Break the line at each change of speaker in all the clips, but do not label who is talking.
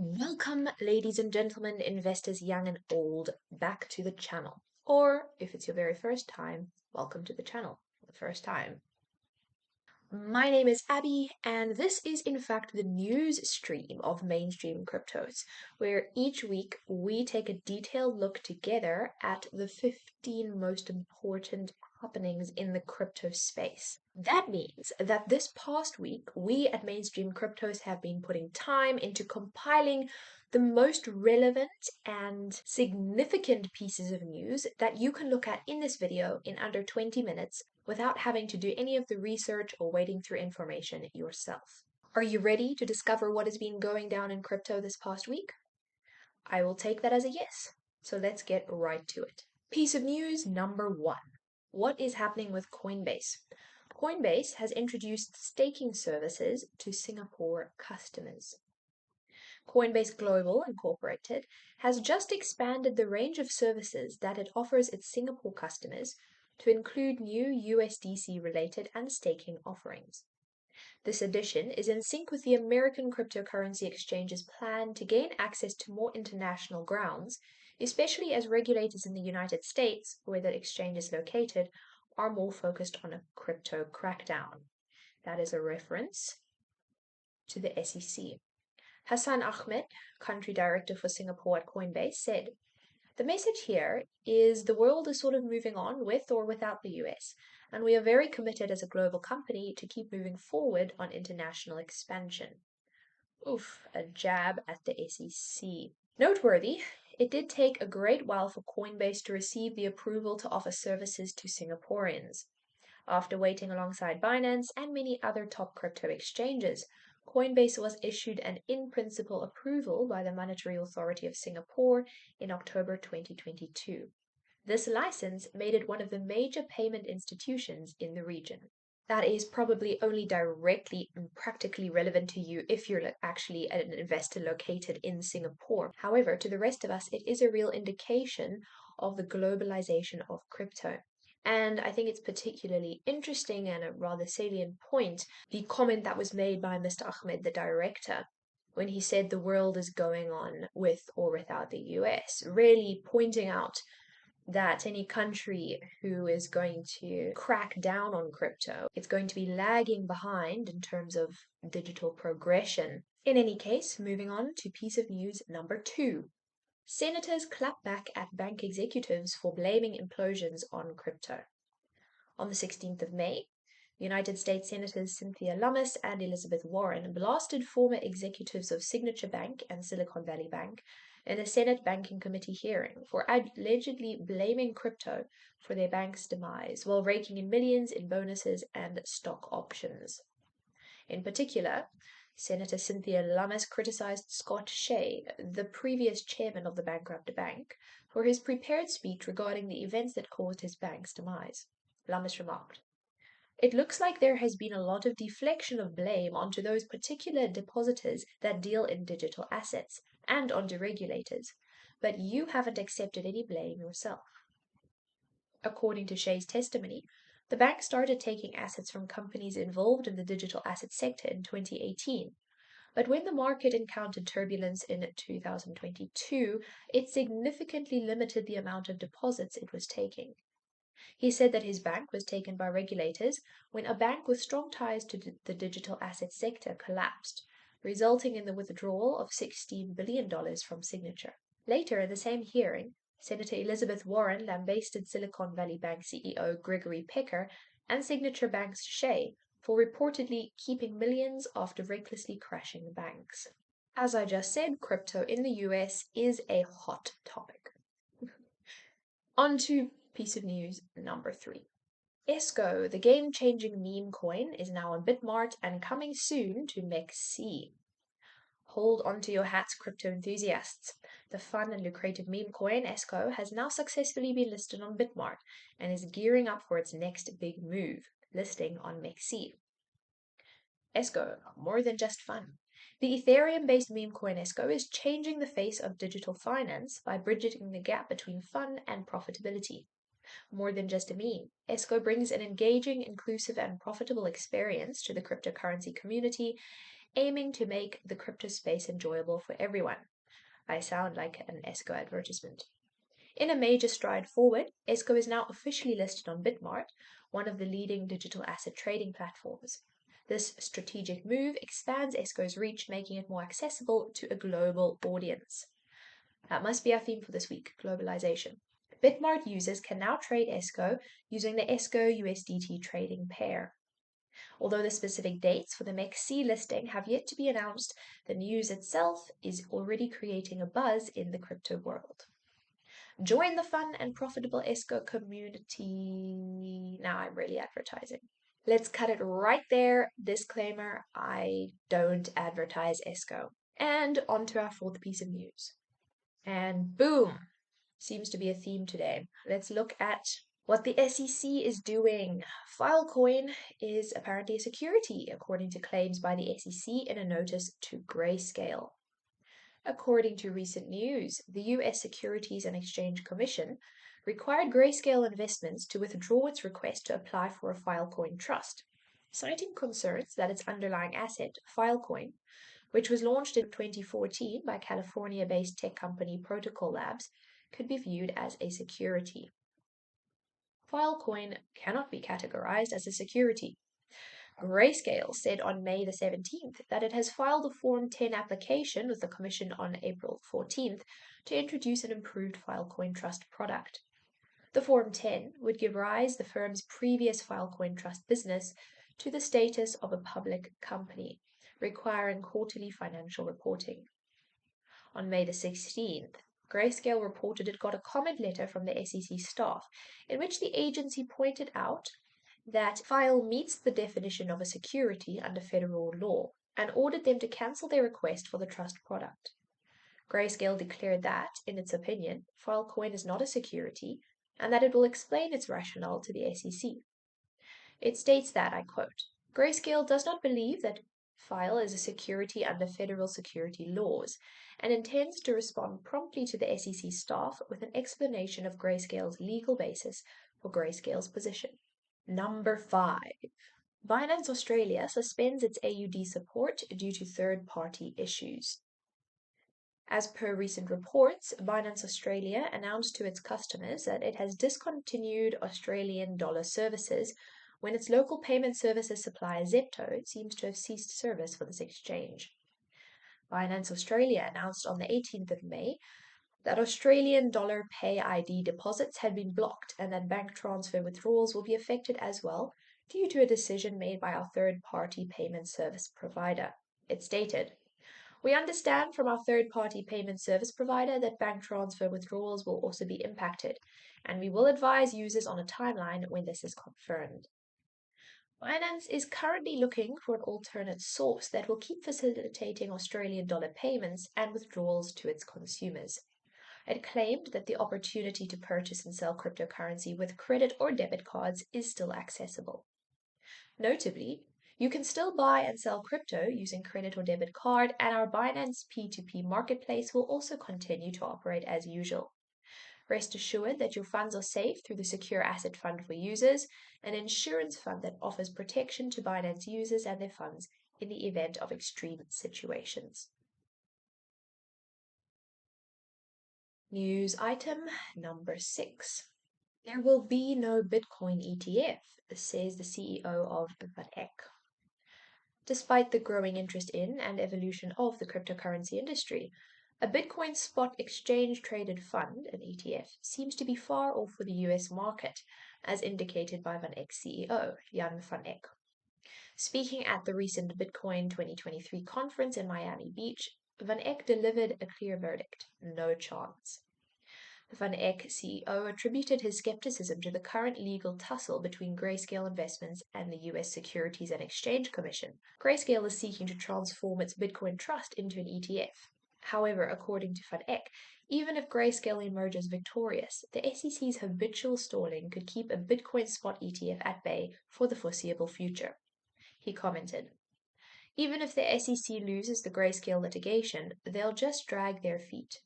Welcome, ladies and gentlemen, investors young and old, back to the channel. Or, if it's your very first time, welcome to the channel for the first time. My name is Abby, and this is in fact the news stream of mainstream cryptos, where each week we take a detailed look together at the 15 most important happenings in the crypto space. That means that this past week, we at Mainstream Cryptos have been putting time into compiling the most relevant and significant pieces of news that you can look at in this video in under 20 minutes without having to do any of the research or wading through information yourself. Are you ready to discover what has been going down in crypto this past week? I will take that as a yes. So let's get right to it. Piece of news number 1. What is happening with Coinbase? Coinbase has introduced staking services to Singapore customers. Coinbase Global Incorporated has just expanded the range of services that it offers its Singapore customers to include new USDC-related and staking offerings. This addition is in sync with the American cryptocurrency exchange's plan to gain access to more international grounds, especially as regulators in the United States, where the exchange is located, are more focused on a crypto crackdown. That is a reference to the SEC. Hassan Ahmed, country director for Singapore at Coinbase, said, "The message here is the world is sort of moving on with or without the US, and we are very committed as a global company to keep moving forward on international expansion." Oof, a jab at the SEC. Noteworthy, it did take a great while for Coinbase to receive the approval to offer services to Singaporeans. After waiting alongside Binance and many other top crypto exchanges, Coinbase was issued an in-principle approval by the Monetary Authority of Singapore in October 2022. This license made it one of the major payment institutions in the region. That is probably only directly and practically relevant to you if you're actually an investor located in Singapore. However, to the rest of us, it is a real indication of the globalization of crypto. And I think it's particularly interesting and a rather salient point, the comment that was made by Mr. Ahmed, the director, when he said the world is going on with or without the US, really pointing out that any country who is going to crack down on crypto, it's going to be lagging behind in terms of digital progression. In any case, moving on to piece of news number 2. Senators clap back at bank executives for blaming implosions on crypto. On the 16th of May, United States Senators Cynthia Lummis and Elizabeth Warren blasted former executives of Signature Bank and Silicon Valley Bank in a Senate Banking Committee hearing for allegedly blaming crypto for their bank's demise while raking in millions in bonuses and stock options. In particular, Senator Cynthia Lummis criticized Scott Shea, the previous chairman of the bankrupt bank, for his prepared speech regarding the events that caused his bank's demise. Lummis remarked, "It looks like there has been a lot of deflection of blame onto those particular depositors that deal in digital assets and onto regulators, but you haven't accepted any blame yourself." According to Shea's testimony, the bank started taking assets from companies involved in the digital asset sector in 2018. But when the market encountered turbulence in 2022, it significantly limited the amount of deposits it was taking. He said that his bank was taken by regulators when a bank with strong ties to the digital asset sector collapsed, resulting in the withdrawal of $16 billion from Signature. Later in the same hearing, Senator Elizabeth Warren lambasted Silicon Valley Bank CEO Gregory Pecker and Signature Bank's Shea for reportedly keeping millions after recklessly crashing banks. As I just said, crypto in the US is a hot topic. On to piece of news number 3. ESCO, the game-changing meme coin, is now on Bitmart and coming soon to MEXC. Hold on to your hats, crypto enthusiasts. The fun and lucrative meme coin ESCO has now successfully been listed on Bitmart and is gearing up for its next big move, listing on MEXC. ESCO, more than just fun. The Ethereum-based meme coin ESCO is changing the face of digital finance by bridging the gap between fun and profitability. More than just a meme, ESCO brings an engaging, inclusive, and profitable experience to the cryptocurrency community aiming to make the crypto space enjoyable for everyone. I sound like an ESCO advertisement. In a major stride forward, ESCO is now officially listed on Bitmart, one of the leading digital asset trading platforms. This strategic move expands ESCO's reach, making it more accessible to a global audience. That must be our theme for this week, globalization. Bitmart users can now trade ESCO using the ESCO USDT trading pair. Although the specific dates for the MEXC listing have yet to be announced, the news itself is already creating a buzz in the crypto world. Join the fun and profitable ESCO community. Now I'm really advertising. Let's cut it right there. Disclaimer, I don't advertise ESCO. And on to our fourth piece of news. And boom, seems to be a theme today. Let's look at what the SEC is doing. Filecoin is apparently a security, according to claims by the SEC in a notice to Grayscale. According to recent news, the US Securities and Exchange Commission required Grayscale Investments to withdraw its request to apply for a Filecoin trust, citing concerns that its underlying asset, Filecoin, which was launched in 2014 by California-based tech company Protocol Labs, could be viewed as a security. Filecoin cannot be categorized as a security. Grayscale said on May the 17th that it has filed a Form 10 application with the Commission on April 14th to introduce an improved Filecoin Trust product. The Form 10 would give rise the firm's previous Filecoin Trust business to the status of a public company, requiring quarterly financial reporting. On May the 16th, Grayscale reported it got a comment letter from the SEC staff in which the agency pointed out that File meets the definition of a security under federal law and ordered them to cancel their request for the trust product. Grayscale declared that, in its opinion, Filecoin is not a security and that it will explain its rationale to the SEC. It states that, I quote, Grayscale does not believe that File is a security under federal security laws and intends to respond promptly to the SEC staff with an explanation of Grayscale's legal basis for Grayscale's position. Number 5. Binance Australia suspends its AUD support due to third-party issues. As per recent reports, Binance Australia announced to its customers that it has discontinued Australian dollar services when its local payment services supplier Zepto seems to have ceased service for this exchange. Binance Australia announced on the 18th of May that Australian dollar pay ID deposits had been blocked and that bank transfer withdrawals will be affected as well due to a decision made by our third-party payment service provider. It stated, "We understand from our third-party payment service provider that bank transfer withdrawals will also be impacted, and we will advise users on a timeline when this is confirmed." Binance is currently looking for an alternate source that will keep facilitating Australian dollar payments and withdrawals to its consumers. It claimed that the opportunity to purchase and sell cryptocurrency with credit or debit cards is still accessible. Notably, you can still buy and sell crypto using credit or debit card, and our Binance P2P marketplace will also continue to operate as usual. Rest assured that your funds are safe through the Secure Asset Fund for Users, an insurance fund that offers protection to Binance users and their funds in the event of extreme situations. News item number 6. There will be no Bitcoin ETF, says the CEO of VanEck. Despite the growing interest in and evolution of the cryptocurrency industry, a Bitcoin spot exchange traded fund, an ETF, seems to be far off for the US market, as indicated by VanEck CEO Jan van Eck. Speaking at the recent Bitcoin 2023 conference in Miami Beach, Van Eck delivered a clear verdict: no chance. The Van Eck CEO attributed his skepticism to the current legal tussle between Grayscale Investments and the US Securities and Exchange Commission. Grayscale is seeking to transform its Bitcoin trust into an ETF. However, according to Van Eck, even if Grayscale emerges victorious, the SEC's habitual stalling could keep a Bitcoin spot ETF at bay for the foreseeable future. He commented, "Even if the SEC loses the Grayscale litigation, they'll just drag their feet.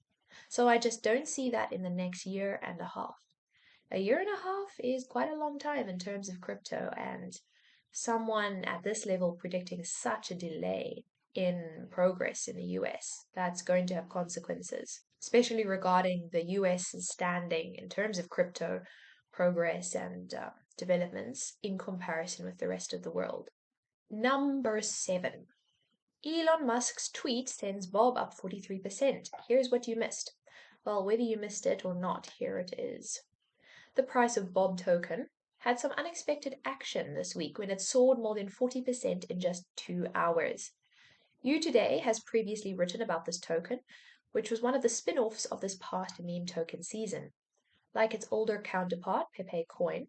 So I just don't see that in the next year and a half." A year and a half is quite a long time in terms of crypto, and someone at this level predicting such a delay in progress in the US that's going to have consequences, especially regarding the US's standing in terms of crypto progress and developments in comparison with the rest of the world. Number 7. Elon Musk's tweet sends Bob up 43%. Here's what you missed. Well, whether you missed it or not, here it is. The price of Bob token had some unexpected action this week when it soared more than 40% in just 2 hours. You Today has previously written about this token, which was one of the spin-offs of this past meme token season. Like its older counterpart, Filecoin,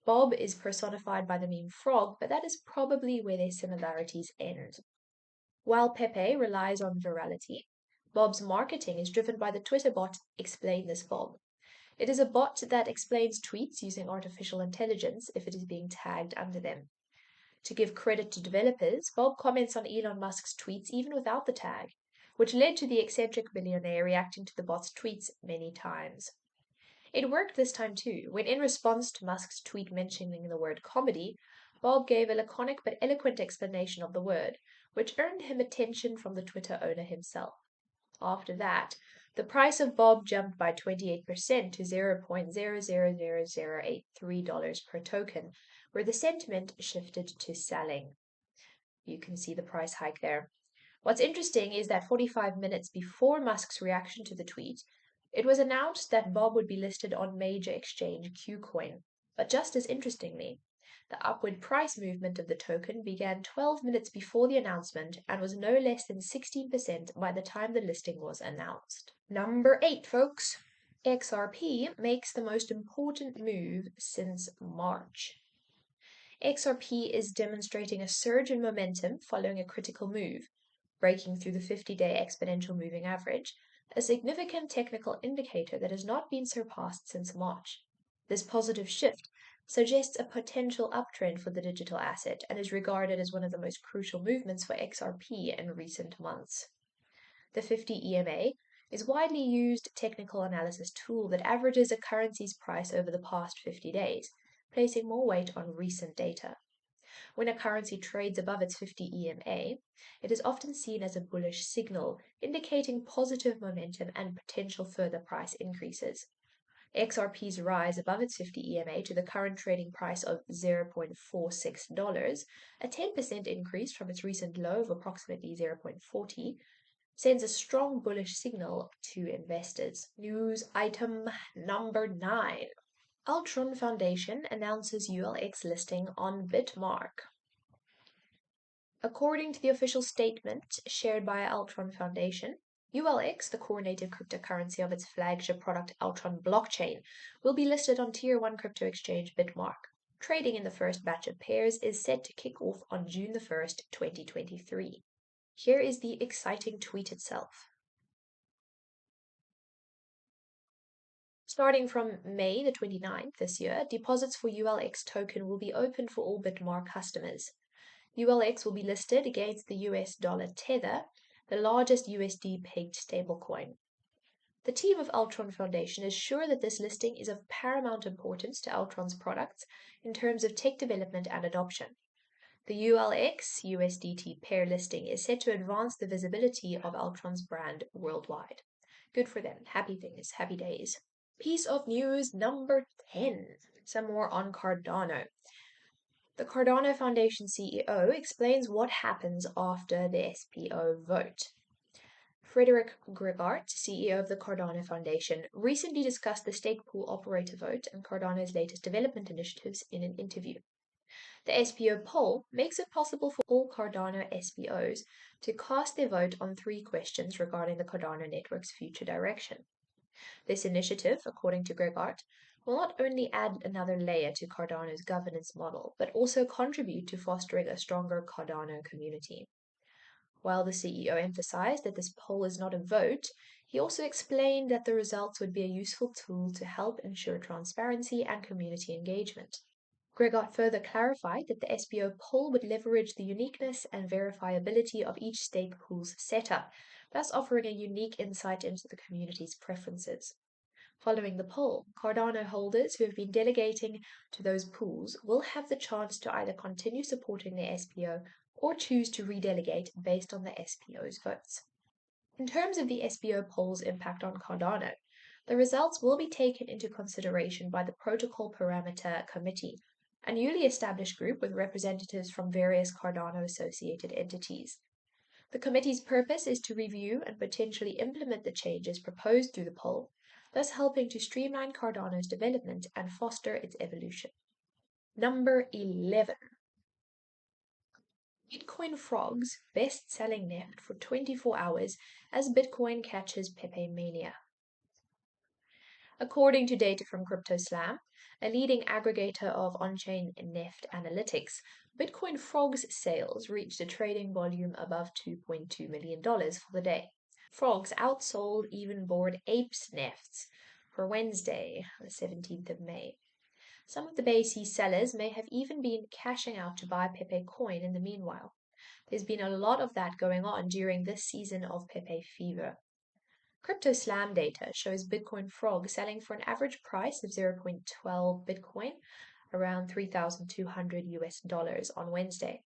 Bob is personified by the meme frog, but that is probably where their similarities end. While Pepe relies on virality, Bob's marketing is driven by the Twitter bot Explain This Bob. It is a bot that explains tweets using artificial intelligence if it is being tagged under them. To give credit to developers, Bob comments on Elon Musk's tweets even without the tag, which led to the eccentric billionaire reacting to the bot's tweets many times. It worked this time too, when in response to Musk's tweet mentioning the word comedy, Bob gave a laconic but eloquent explanation of the word, which earned him attention from the Twitter owner himself. After that, the price of Bob jumped by 28% to $0.000083 per token, where the sentiment shifted to selling. You can see the price hike there. What's interesting is that 45 minutes before Musk's reaction to the tweet, it was announced that Bob would be listed on major exchange KuCoin. But just as interestingly, the upward price movement of the token began 12 minutes before the announcement and was no less than 16% by the time the listing was announced. Number 8, folks. XRP makes the most important move since March. XRP is demonstrating a surge in momentum following a critical move, breaking through the 50-day exponential moving average, a significant technical indicator that has not been surpassed since March. This positive shift suggests a potential uptrend for the digital asset and is regarded as one of the most crucial movements for XRP in recent months. The 50 EMA is a widely used technical analysis tool that averages a currency's price over the past 50 days, placing more weight on recent data. When a currency trades above its 50 EMA, it is often seen as a bullish signal, indicating positive momentum and potential further price increases. XRP's rise above its 50 EMA to the current trading price of $0.46, a 10% increase from its recent low of approximately $0.40, sends a strong bullish signal to investors. News item number 9. Altron Foundation announces ULX listing on Bitmark. According to the official statement shared by Altron Foundation, ULX, the core native cryptocurrency of its flagship product Altron blockchain, will be listed on Tier 1 crypto exchange Bitmark. Trading in the first batch of pairs is set to kick off on June 1st, 2023. Here is the exciting tweet itself. Starting from May the 29th this year, deposits for ULX token will be open for all Bitmark customers. ULX will be listed against the US dollar Tether, the largest USD-pegged stablecoin. The team of Altron Foundation is sure that this listing is of paramount importance to Altron's products in terms of tech development and adoption. The ULX USDT pair listing is set to advance the visibility of Altron's brand worldwide. Good for them. Happy things, happy days. Piece of news number 10. Some more on Cardano. The Cardano Foundation CEO explains what happens after the SPO vote. Frederick Gregart, CEO of the Cardano Foundation, recently discussed the stake pool operator vote and Cardano's latest development initiatives in an interview. The SPO poll makes it possible for all Cardano SPOs to cast their vote on 3 questions regarding the Cardano network's future direction. This initiative, according to Gregart, will not only add another layer to Cardano's governance model, but also contribute to fostering a stronger Cardano community. While the CEO emphasized that this poll is not a vote, he also explained that the results would be a useful tool to help ensure transparency and community engagement. Gregart further clarified that the SPO poll would leverage the uniqueness and verifiability of each stake pool's setup, thus offering a unique insight into the community's preferences. Following the poll, Cardano holders who have been delegating to those pools will have the chance to either continue supporting their SPO or choose to redelegate based on the SPO's votes. In terms of the SPO poll's impact on Cardano, the results will be taken into consideration by the Protocol Parameter Committee, a newly established group with representatives from various Cardano-associated entities. The committee's purpose is to review and potentially implement the changes proposed through the poll, thus helping to streamline Cardano's development and foster its evolution. Number 11. Bitcoin frogs best-selling net for 24 hours as Bitcoin catches Pepe mania. According to data from CryptoSlam, a leading aggregator of on-chain neft analytics, Bitcoin frogs sales reached a trading volume above $2.2 million for the day. Frogs outsold even Bored Apes nefts for Wednesday, the 17th of May. Some of the Basie sellers may have even been cashing out to buy Pepe coin in the meanwhile. There's been a lot of that going on during this season of Pepe fever. CryptoSlam data shows Bitcoin Frog selling for an average price of 0.12 Bitcoin, around $3,200 on Wednesday.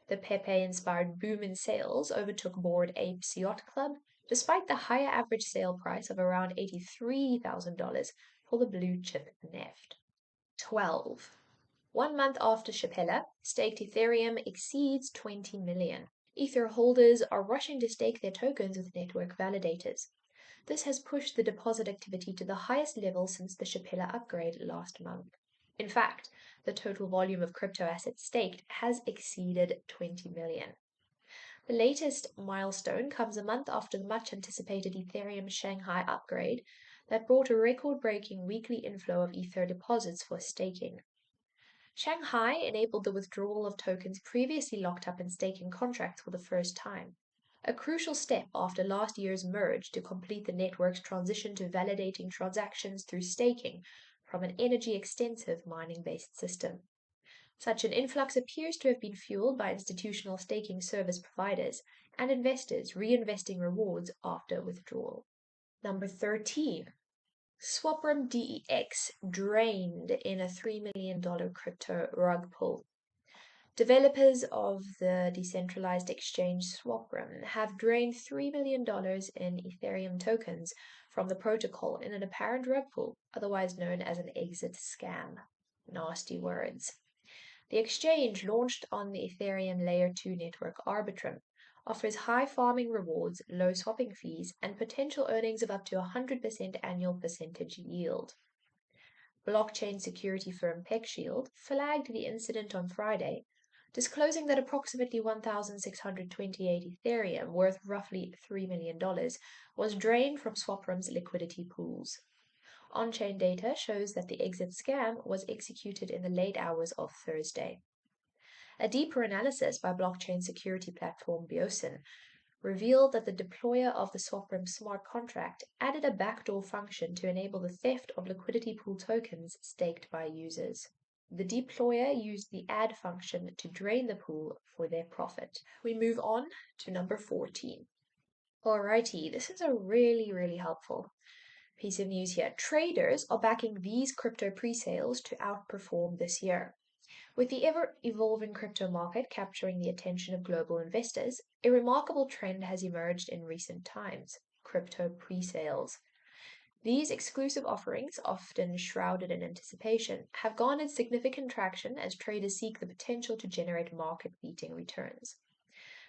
The Pepe-inspired boom in sales overtook Bored Apes Yacht Club, despite the higher average sale price of around $83,000 for the blue chip neft. 12. 1 month after Shapella, staked Ethereum exceeds 20 million. Ether holders are rushing to stake their tokens with network validators. This has pushed the deposit activity to the highest level since the Shapella upgrade last month. In fact, the total volume of crypto assets staked has exceeded 20 million. The latest milestone comes a month after the much-anticipated Ethereum Shanghai upgrade that brought a record-breaking weekly inflow of Ether deposits for staking. Shanghai enabled the withdrawal of tokens previously locked up in staking contracts for the first time, a crucial step after last year's merge to complete the network's transition to validating transactions through staking from an energy-extensive mining-based system. Such an influx appears to have been fueled by institutional staking service providers and investors reinvesting rewards after withdrawal. Number 13. Swaprum DEX drained in a $3 million crypto rug pull. Developers of the decentralized exchange Swaprum have drained $3 million in Ethereum tokens from the protocol in an apparent rug pull, otherwise known as an exit scam. Nasty words. The exchange, launched on the Ethereum Layer 2 network Arbitrum, offers high farming rewards, low swapping fees, and potential earnings of up to 100% annual percentage yield. Blockchain security firm PeckShield flagged the incident on Friday, disclosing that approximately 1,628 Ethereum, worth roughly $3 million, was drained from Swaprum's liquidity pools. On-chain data shows that the exit scam was executed in the late hours of Thursday. A deeper analysis by blockchain security platform Biosin revealed that the deployer of the Swaprum smart contract added a backdoor function to enable the theft of liquidity pool tokens staked by users. The deployer used the add function to drain the pool for their profit. We move on to number 14. Alrighty, this is a really helpful piece of news here. Traders are backing these crypto pre-sales to outperform this year. With the ever-evolving crypto market capturing the attention of global investors, a remarkable trend has emerged in recent times: crypto pre-sales. These exclusive offerings, often shrouded in anticipation, have garnered significant traction as traders seek the potential to generate market-beating returns.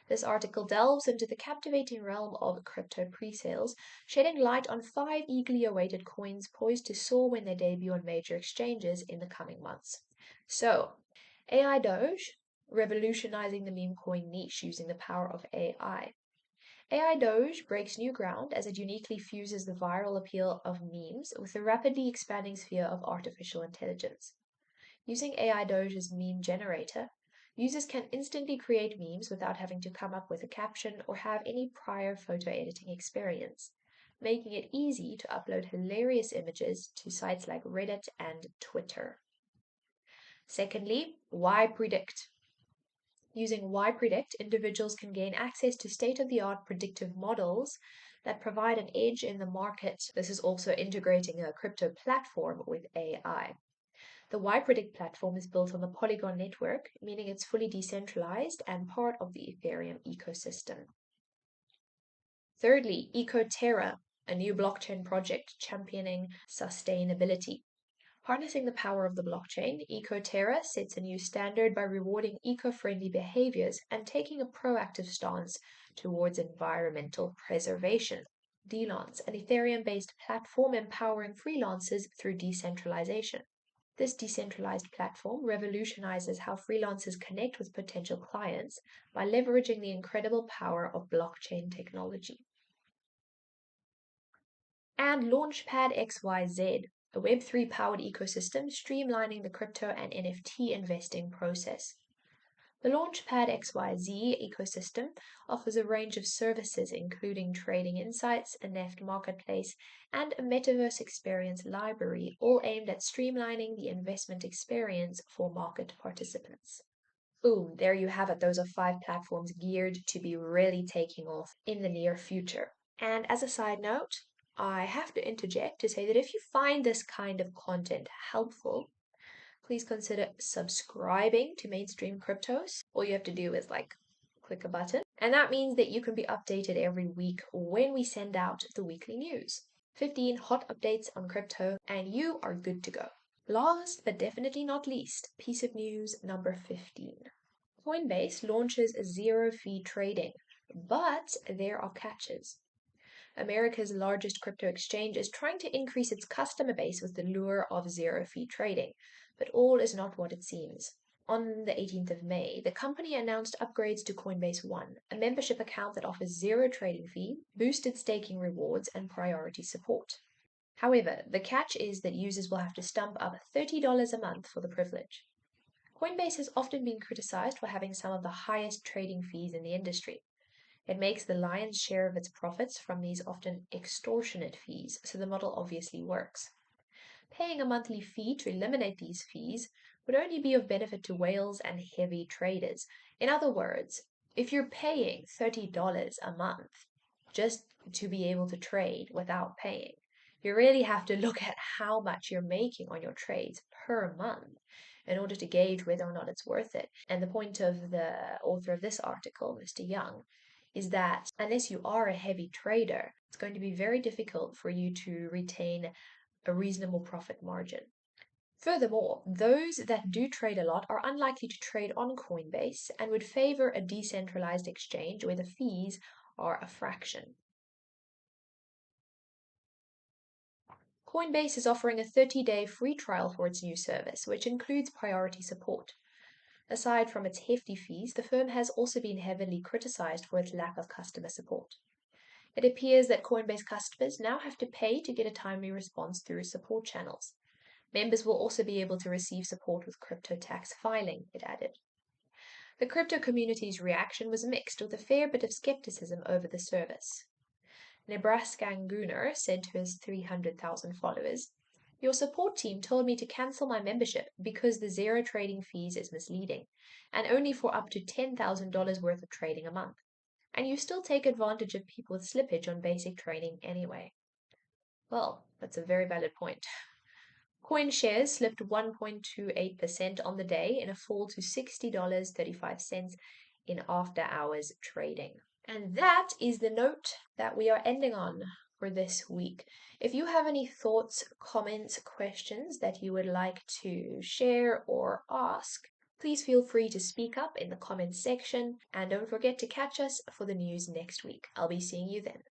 This article delves into the captivating realm of crypto pre-sales, shedding light on 5 eagerly awaited coins poised to soar when they debut on major exchanges in the coming months. So, AI Doge, revolutionizing the meme coin niche using the power of AI. AI Doge breaks new ground as it uniquely fuses the viral appeal of memes with the rapidly expanding sphere of artificial intelligence. Using AI Doge's meme generator, users can instantly create memes without having to come up with a caption or have any prior photo editing experience, making it easy to upload hilarious images to sites like Reddit and Twitter. Secondly, YPredict. Using YPredict, individuals can gain access to state-of-the-art predictive models that provide an edge in the market. This is also integrating a crypto platform with AI. The yPredict platform is built on the Polygon network, meaning it's fully decentralized and part of the Ethereum ecosystem. Thirdly, Ecoterra, a new blockchain project championing sustainability. Harnessing the power of the blockchain, Ecoterra sets a new standard by rewarding eco-friendly behaviors and taking a proactive stance towards environmental preservation. Delance, an Ethereum-based platform empowering freelancers through decentralization. This decentralized platform revolutionizes how freelancers connect with potential clients by leveraging the incredible power of blockchain technology. And Launchpad XYZ, a Web3 powered ecosystem streamlining the crypto and NFT investing process. The Launchpad XYZ ecosystem offers a range of services including trading insights, a NFT marketplace, and a metaverse experience library, all aimed at streamlining the investment experience for market participants. Boom, there you have it. Those are 5 platforms geared to be really taking off in the near future. And as a side note, I have to interject to say that if you find this kind of content helpful, please consider subscribing to Mainstream Cryptos. All you have to do is click a button, and that means that you can be updated every week when we send out the weekly news. 15 hot updates on crypto, and you are good to go. Last but definitely not least, piece of news number 15. Coinbase launches zero-fee trading, but there are catches. America's largest crypto exchange is trying to increase its customer base with the lure of zero-fee trading, but all is not what it seems. On the 18th of May, the company announced upgrades to Coinbase One, a membership account that offers zero trading fee, boosted staking rewards, and priority support. However, the catch is that users will have to stump up $30 a month for the privilege. Coinbase has often been criticized for having some of the highest trading fees in the industry. It makes the lion's share of its profits from these often extortionate fees, so the model obviously works. Paying a monthly fee to eliminate these fees would only be of benefit to whales and heavy traders. In other words, if you're paying $30 a month just to be able to trade without paying, you really have to look at how much you're making on your trades per month in order to gauge whether or not it's worth it. And the point of the author of this article, Mr. Young, is that unless you are a heavy trader, it's going to be very difficult for you to retain a reasonable profit margin. Furthermore, those that do trade a lot are unlikely to trade on Coinbase and would favor a decentralized exchange where the fees are a fraction. Coinbase is offering a 30-day free trial for its new service, which includes priority support. Aside from its hefty fees, the firm has also been heavily criticized for its lack of customer support. It appears that Coinbase customers now have to pay to get a timely response through support channels. Members will also be able to receive support with crypto tax filing, it added. The crypto community's reaction was mixed, with a fair bit of skepticism over the service. Nebraska Gooner said to his 300,000 followers, "Your support team told me to cancel my membership because the zero trading fees is misleading, and only for up to $10,000 worth of trading a month. And you still take advantage of people with slippage on basic trading anyway." Well, that's a very valid point. Coin shares slipped 1.28% on the day in a fall to $60.35 in after-hours trading. And that is the note that we are ending on for this week. If you have any thoughts, comments, questions that you would like to share or ask, please feel free to speak up in the comments section, and don't forget to catch us for the news next week. I'll be seeing you then.